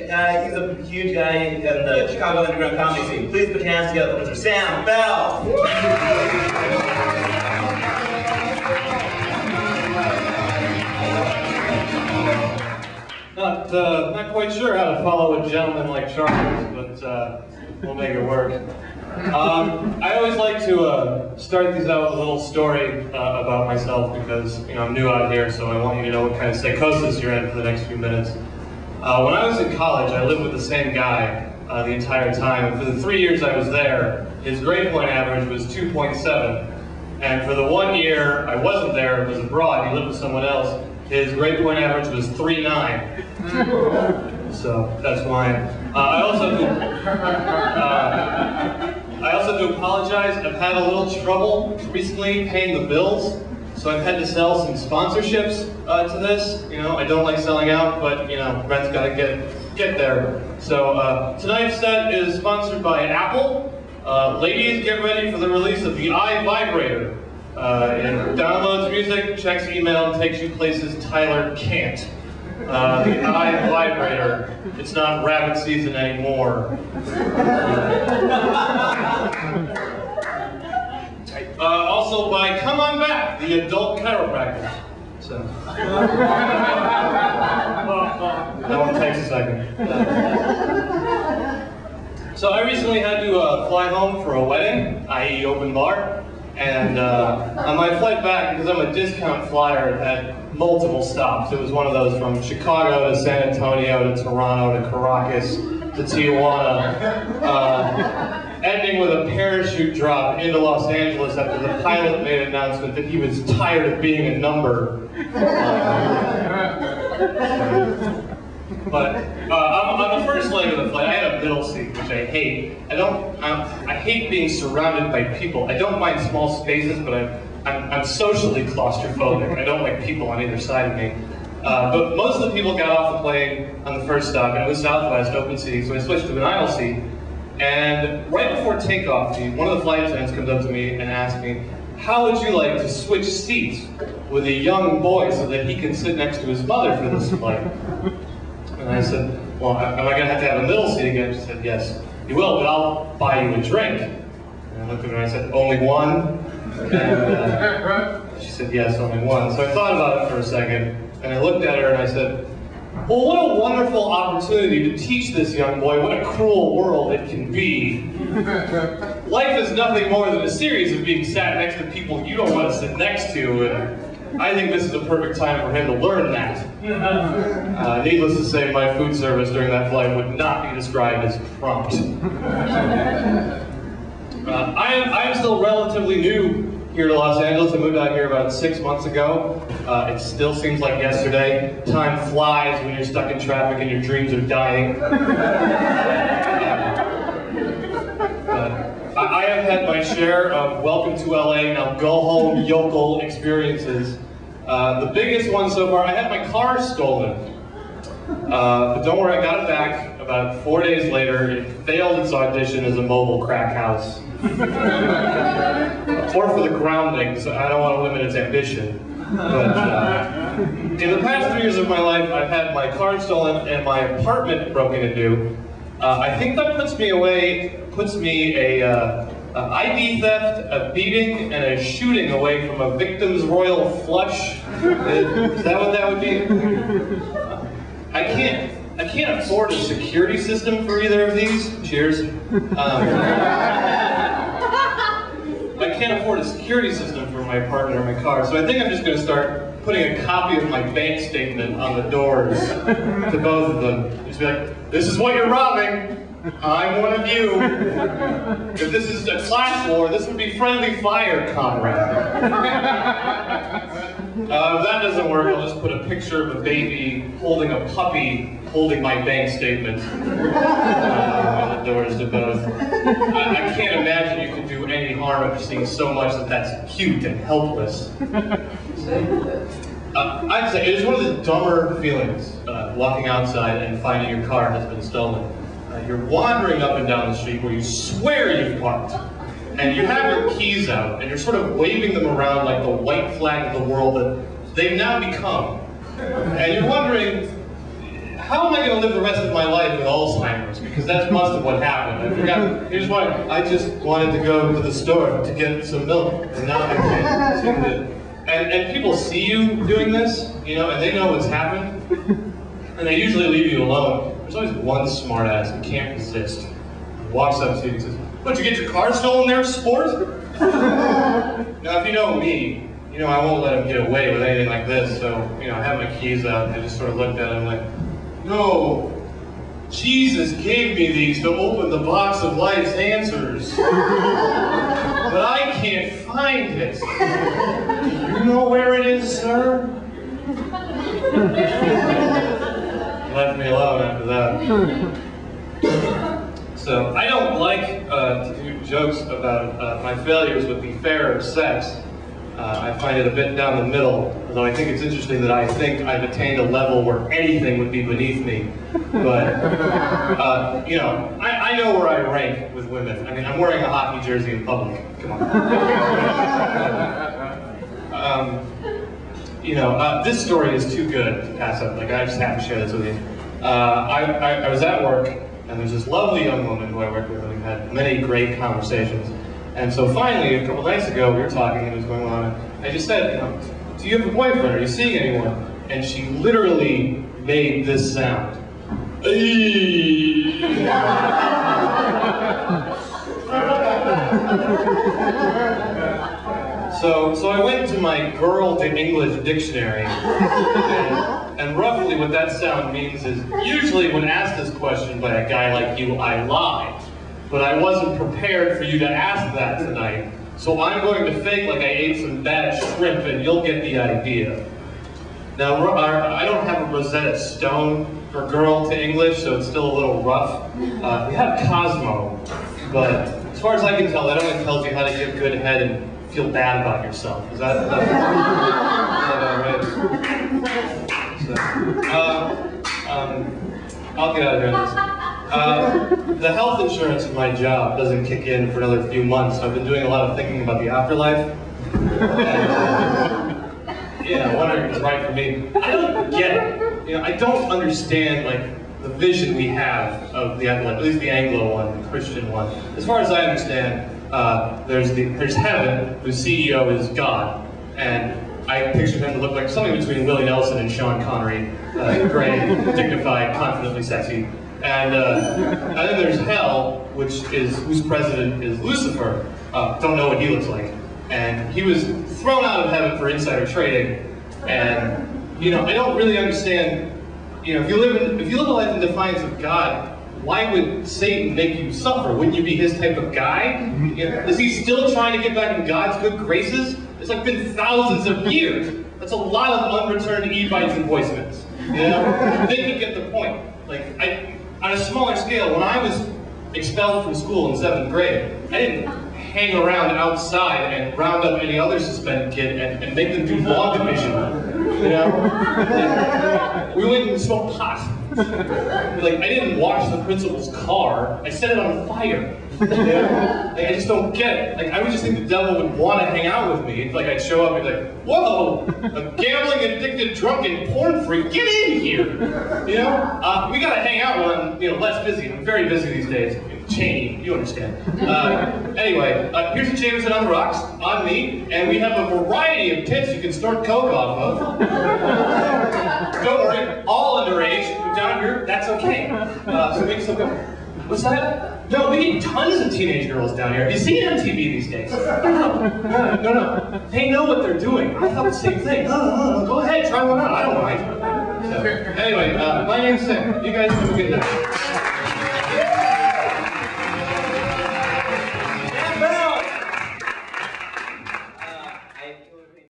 he's a huge guy in the Chicago underground comedy scene. Please put your hands together for Mr. Sam Fels. Not quite sure how to follow a gentleman like Charles, but we'll make it work. I always like to start these out with a little story about myself because I'm new out here, so I want you to know what kind of psychosis you're in for the next few minutes. When I was in college, I lived with the same guy the entire time, and for the 3 years I was there, his grade point average was 2.7, and for the 1 year I wasn't there, it was abroad, he lived with someone else, his grade point average was 3.9. So that's mine. I also have to apologize. I've had a little trouble recently paying the bills, so I've had to sell some sponsorships to this. I don't like selling out, but rent's got to get there. So tonight's set is sponsored by Apple. Ladies, get ready for the release of the iVibrator. It downloads music, checks email, and takes you places Tyler can't. The iVibrator. It's not rabbit season anymore. Also by Come On Back, the adult chiropractor. So that one takes a second. So I recently had to fly home for a wedding, i.e. open bar. And on my flight back, because I'm a discount flyer, it had multiple stops. It was one of those from Chicago to San Antonio to Toronto to Caracas to Tijuana, ending with a parachute drop into Los Angeles after the pilot made an announcement that he was tired of being a number. But on the first leg of the flight, I had a middle seat, which I hate. I hate being surrounded by people. I don't mind small spaces, but I'm socially claustrophobic. I don't like people on either side of me. But most of the people got off the plane on the first stop, and it was Southwest, open seating, so I switched to an aisle seat. And right before takeoff, one of the flight attendants comes up to me and asks me, "How would you like to switch seats with a young boy so that he can sit next to his mother for this flight?" And I said, "Well, am I going to have a middle seat again?" She said, "Yes, you will, but I'll buy you a drink." And I looked at her and I said, "Only one?" And she said, "Yes, only one." So I thought about it for a second, and I looked at her and I said, "Well, what a wonderful opportunity to teach this young boy what a cruel world it can be. Life is nothing more than a series of being sat next to people you don't want to sit next to, and I think this is a perfect time for him to learn that." Needless to say, my food service during that flight would not be described as prompt. I am still relatively new here to Los Angeles. I moved out here about 6 months ago. It still seems like yesterday. Time flies when you're stuck in traffic and your dreams are dying. I have had my share of welcome to LA, now go home yokel experiences. The biggest one so far, I had my car stolen. But don't worry, I got it back about 4 days later. It failed its audition as a mobile crack house. Or for the grounding, so I don't want to limit its ambition. But in the past 3 years of my life, I've had my car stolen and my apartment broken into. I think that puts me a ID theft, a beating, and a shooting away from a victim's royal flush. Is that what that would be? I can't afford a security system for either of these. Cheers. I can't afford a security system for my apartment or my car, so I think I'm just going to start putting a copy of my bank statement on the doors to both of them. Just be like, "This is what you're robbing. I'm one of you. If this is a class war, this would be friendly fire, comrade." If that doesn't work, I'll just put a picture of a baby holding a puppy holding my bank statement on the doors to both. I can't imagine you can do any harm after seeing so much that's cute and helpless. I'd say it is one of the dumber feelings walking outside and finding your car has been stolen. You're wandering up and down the street where you swear you've parked, and you have your keys out, and you're sort of waving them around like the white flag of the world that they've now become. And you're wondering, how am I going to live the rest of my life with Alzheimer's? Because that's most of what happened. I forgot. Here's why. I just wanted to go to the store to get some milk, and now I can't seem to. And people see you doing this, you know, and they know what's happened, and they usually leave you alone. There's always one smartass who can't resist. He walks up to you and says, "What, you get your car stolen there, sport?" Now, if you know me, you know I won't let him get away with anything like this. So, you know, I have my keys out, and I just sort of looked at him like, "No, Jesus gave me these to open the box of life's answers, but I can't find it. You know where it is, sir?" Left me alone after that. So, I don't like to do jokes about my failures with the fairer sex. I find it a bit down the middle, although I think it's interesting that I think I've attained a level where anything would be beneath me. But, you know, I know where I rank with women. I mean, I'm wearing a hockey jersey in public. Come on. You know, this story is too good to pass up. Like, I just have to share this with you. I was at work, and there's this lovely young woman who I work with, and we've had many great conversations. And so finally, a couple nights ago, we were talking, and it was going on, and I just said, you know, "Do you have a boyfriend? Are you seeing anyone?" And she literally made this sound. So I went to my girl to English dictionary, and roughly what that sound means is, usually when asked this question by a guy like you, I lie. But I wasn't prepared for you to ask that tonight, so I'm going to fake like I ate some bad shrimp, and you'll get the idea. Now, I don't have a Rosetta Stone for girl to English, so it's still a little rough. We have Cosmo, but as far as I can tell, that only tells you how to give good head and feel bad about yourself. Is that right? So, I'll get out of here on this. The health insurance in my job doesn't kick in for another few months, so I've been doing a lot of thinking about the afterlife. And, yeah, wondering if it's right for me. I don't get it. You know, I don't understand, like, the vision we have of the, at least the Anglo one, the Christian one. As far as I understand, there's heaven, whose CEO is God, and I picture him to look like something between Willie Nelson and Sean Connery, gray, dignified, confidently sexy. And then there's hell, whose president is Lucifer. Don't know what he looks like. And he was thrown out of heaven for insider trading. And you know, I don't really understand. You know, if you live a life in defiance of God, why would Satan make you suffer? Wouldn't you be his type of guy? You know, is he still trying to get back in God's good graces? It's like been thousands of years. That's a lot of unreturned Evites and voicemails. You know, then you get the point. Like, on a smaller scale, when I was expelled from school in 7th grade, I didn't hang around outside and round up any other suspended kid and make them do law division. You know, we went and smoked pot. Like, I didn't wash the principal's car. I set it on fire. You know? Like, I just don't get it. Like, I would just think the devil would want to hang out with me. Like, I'd show up and be like, "Whoa, a gambling addicted, drunken porn freak, get in here!" You know, we gotta hang out when I'm, you know, less busy. I'm very busy these days. Cheney, you understand. Anyway, here's a Jameson on the rocks, on me, and we have a variety of tits you can snort coke off of. Don't worry, all underage, down here, that's okay. So make some go. What's that? No, we need tons of teenage girls down here. Have you seen MTV these days? No. They know what they're doing. I thought the same thing. No. Go ahead, try one out. I don't mind. So, anyway, my name's Sam. You guys have a good night.